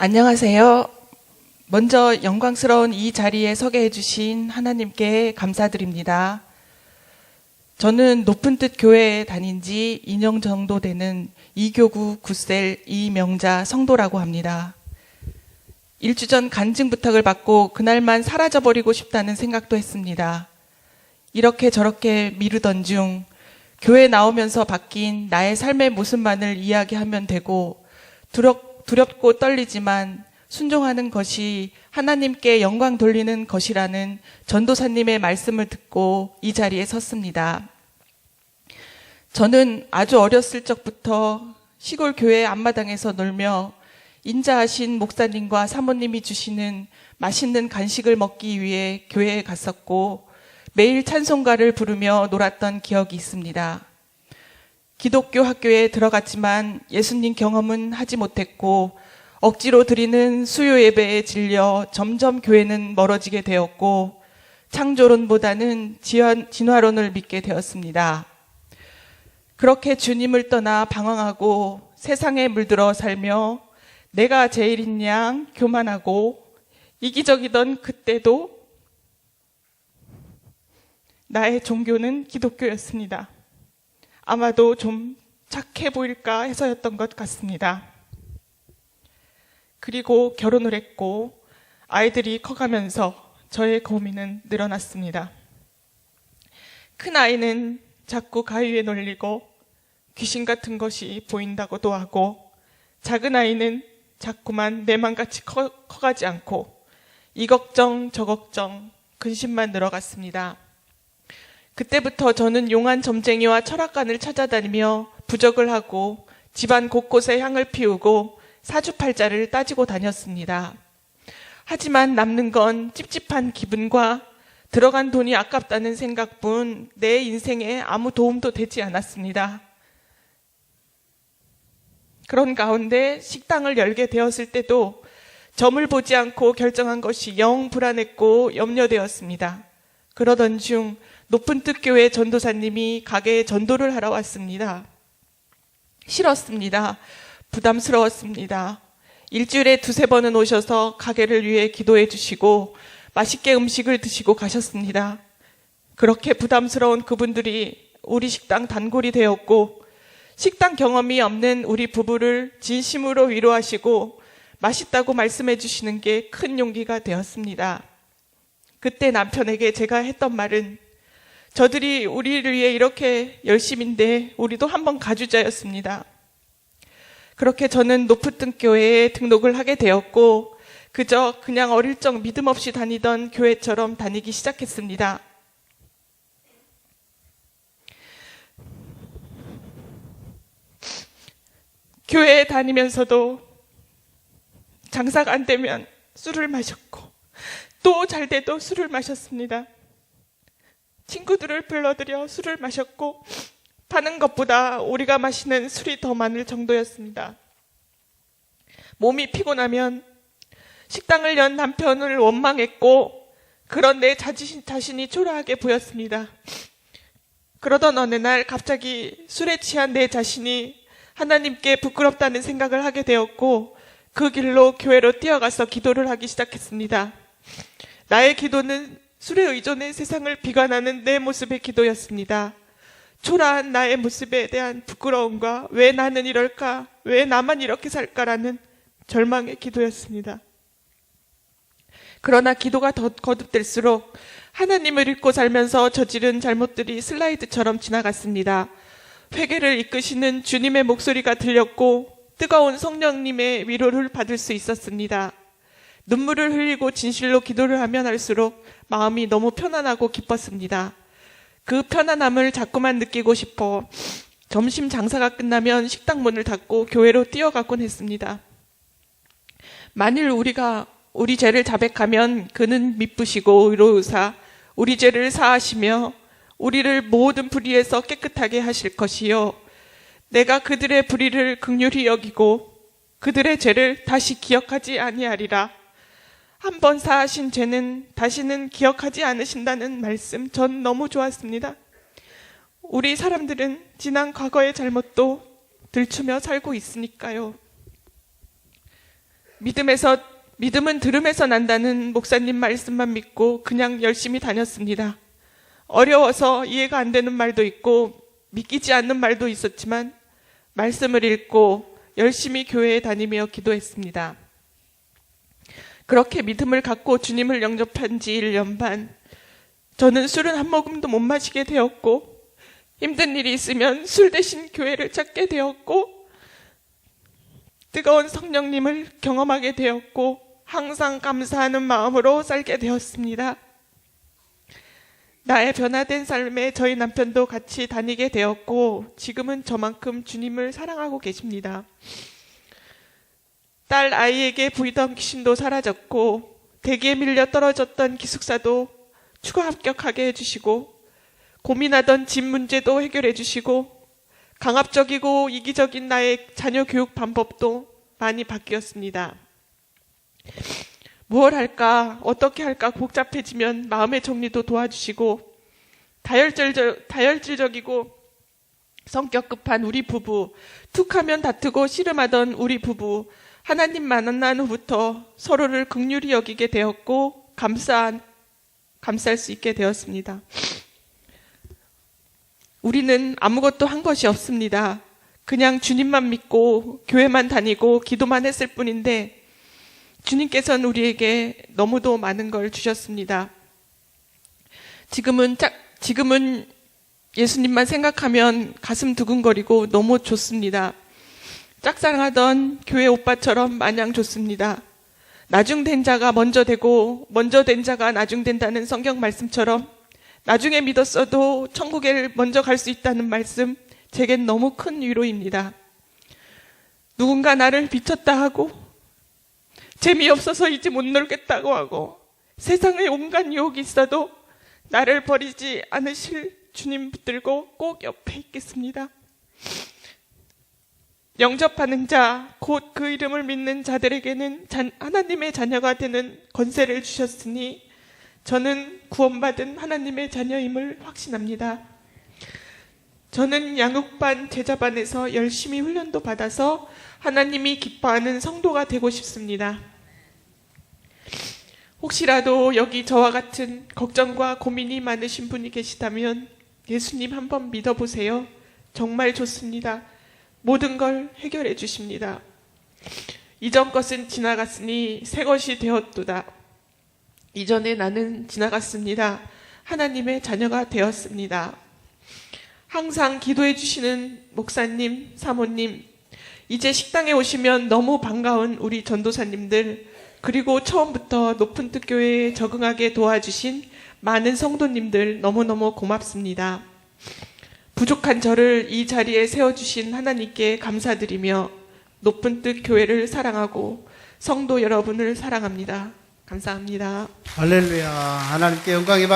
안녕하세요. 먼저 영광스러운 이 자리에 서게 해주신 하나님께 감사드립니다. 저는 높은 뜻 교회에 다닌 지 2년 정도 되는 이교구 구셀 이명자 성도라고 합니다. 일주 전 간증 부탁을 받고 그날만 사라져버리고 싶다는 생각도 했습니다. 이렇게 저렇게 미루던 중 교회 나오면서 바뀐 나의 삶의 모습만을 이야기하면 되고 두렵고 떨리지만 순종하는 것이 하나님께 영광 돌리는 것이라는 전도사님의 말씀을 듣고 이 자리에 섰습니다. 저는 아주 어렸을 적부터 시골 교회 앞마당에서 놀며 인자하신 목사님과 사모님이 주시는 맛있는 간식을 먹기 위해 교회에 갔었고 매일 찬송가를 부르며 놀았던 기억이 있습니다. 기독교 학교에 들어갔지만 예수님 경험은 하지 못했고 억지로 드리는 수요 예배에 질려 점점 교회는 멀어지게 되었고 창조론보다는 진화론을 믿게 되었습니다. 그렇게 주님을 떠나 방황하고 세상에 물들어 살며 내가 제일인 양 교만하고 이기적이던 그때도 나의 종교는 기독교였습니다. 아마도 좀 착해 보일까 해서였던 것 같습니다. 그리고 결혼을 했고 아이들이 커가면서 저의 고민은 늘어났습니다. 큰 아이는 자꾸 가위에 놀리고 귀신 같은 것이 보인다고도 하고 작은 아이는 자꾸만 내 맘같이 커가지 않고 이 걱정 저 걱정 근심만 늘어갔습니다. 그때부터 저는 용한 점쟁이와 철학관을 찾아다니며 부적을 하고 집안 곳곳에 향을 피우고 사주팔자를 따지고 다녔습니다. 하지만 남는 건 찝찝한 기분과 들어간 돈이 아깝다는 생각뿐 내 인생에 아무 도움도 되지 않았습니다. 그런 가운데 식당을 열게 되었을 때도 점을 보지 않고 결정한 것이 영 불안했고 염려되었습니다. 그러던 중 높은 뜻 교회 전도사님이 가게에 전도를 하러 왔습니다. 싫었습니다. 부담스러웠습니다. 일주일에 2-3번은 오셔서 가게를 위해 기도해 주시고 맛있게 음식을 드시고 가셨습니다. 그렇게 부담스러운 그분들이 우리 식당 단골이 되었고 식당 경험이 없는 우리 부부를 진심으로 위로하시고 맛있다고 말씀해 주시는 게 큰 용기가 되었습니다. 그때 남편에게 제가 했던 말은 저들이 우리를 위해 이렇게 열심인데 우리도 한번 가주자였습니다. 그렇게 저는 높은 뜻 교회에 등록을 하게 되었고 그저 그냥 어릴 적 믿음 없이 다니던 교회처럼 다니기 시작했습니다. 교회에 다니면서도 장사가 안 되면 술을 마셨고 또 잘 돼도 술을 마셨습니다. 친구들을 불러들여 술을 마셨고 파는 것보다 우리가 마시는 술이 더 많을 정도였습니다. 몸이 피곤하면 식당을 연 남편을 원망했고 그런 내 자신이 초라하게 보였습니다. 그러던 어느 날 갑자기 술에 취한 내 자신이 하나님께 부끄럽다는 생각을 하게 되었고 그 길로 교회로 뛰어가서 기도를 하기 시작했습니다. 나의 기도는 술에 의존해 세상을 비관하는 내 모습의 기도였습니다. 초라한 나의 모습에 대한 부끄러움과 왜 나는 이럴까, 왜 나만 이렇게 살까라는 절망의 기도였습니다. 그러나 기도가 더 거듭될수록 하나님을 잊고 살면서 저지른 잘못들이 슬라이드처럼 지나갔습니다. 회개를 이끄시는 주님의 목소리가 들렸고 뜨거운 성령님의 위로를 받을 수 있었습니다. 눈물을 흘리고 진실로 기도를 하면 할수록 마음이 너무 편안하고 기뻤습니다. 그 편안함을 자꾸만 느끼고 싶어 점심 장사가 끝나면 식당 문을 닫고 교회로 뛰어가곤 했습니다. 만일 우리가 우리 죄를 자백하면 그는 미쁘시고 의로우사 우리 죄를 사하시며 우리를 모든 불의에서 깨끗하게 하실 것이요 내가 그들의 불의를 긍휼히 여기고 그들의 죄를 다시 기억하지 아니하리라. 한 번 사하신 죄는 다시는 기억하지 않으신다는 말씀 전 너무 좋았습니다. 우리 사람들은 지난 과거의 잘못도 들추며 살고 있으니까요. 믿음은 들음에서 난다는 목사님 말씀만 믿고 그냥 열심히 다녔습니다. 어려워서 이해가 안 되는 말도 있고 믿기지 않는 말도 있었지만 말씀을 읽고 열심히 교회에 다니며 기도했습니다. 그렇게 믿음을 갖고 주님을 영접한 지 1년 반, 저는 술은 한 모금도 못 마시게 되었고 힘든 일이 있으면 술 대신 교회를 찾게 되었고 뜨거운 성령님을 경험하게 되었고 항상 감사하는 마음으로 살게 되었습니다. 나의 변화된 삶에 저희 남편도 같이 다니게 되었고 지금은 저만큼 주님을 사랑하고 계십니다. 딸 아이에게 부리던 귀신도 사라졌고 대기에 밀려 떨어졌던 기숙사도 추가 합격하게 해주시고 고민하던 집 문제도 해결해 주시고 강압적이고 이기적인 나의 자녀 교육 방법도 많이 바뀌었습니다. 무엇 할까 어떻게 할까 복잡해지면 마음의 정리도 도와주시고 다혈질적이고 성격 급한 우리 부부, 툭하면 다투고 씨름하던 우리 부부, 하나님 만난 후부터 서로를 긍휼히 여기게 되었고 감쌀 수 있게 되었습니다. 우리는 아무것도 한 것이 없습니다. 그냥 주님만 믿고 교회만 다니고 기도만 했을 뿐인데 주님께서는 우리에게 너무도 많은 걸 주셨습니다. 지금은 예수님만 생각하면 가슴 두근거리고 너무 좋습니다. 짝사랑하던 교회 오빠처럼 마냥 좋습니다. 나중된 자가 먼저 되고 먼저 된 자가 나중된다는 성경 말씀처럼 나중에 믿었어도 천국에 먼저 갈 수 있다는 말씀, 제겐 너무 큰 위로입니다. 누군가 나를 비쳤다 하고 재미없어서 이제 못 놀겠다고 하고 세상에 온갖 유혹이 있어도 나를 버리지 않으실 주님 붙들고 꼭 옆에 있겠습니다. 영접하는 자, 곧 그 이름을 믿는 자들에게는 하나님의 자녀가 되는 권세를 주셨으니 저는 구원받은 하나님의 자녀임을 확신합니다. 저는 양육반, 제자반에서 열심히 훈련도 받아서 하나님이 기뻐하는 성도가 되고 싶습니다. 혹시라도 여기 저와 같은 걱정과 고민이 많으신 분이 계시다면 예수님 한번 믿어보세요. 정말 좋습니다. 모든 걸 해결해 주십니다. 이전 것은 지나갔으니 새 것이 되었도다. 이전에 나는 지나갔습니다. 하나님의 자녀가 되었습니다. 항상 기도해 주시는 목사님, 사모님, 이제 식당에 오시면 너무 반가운 우리 전도사님들, 그리고 처음부터 높은 뜻 교회에 적응하게 도와주신 많은 성도님들 너무너무 고맙습니다. 부족한 저를 이 자리에 세워주신 하나님께 감사드리며 높은 뜻 교회를 사랑하고 성도 여러분을 사랑합니다. 감사합니다. 할렐루야. 하나님께 영광이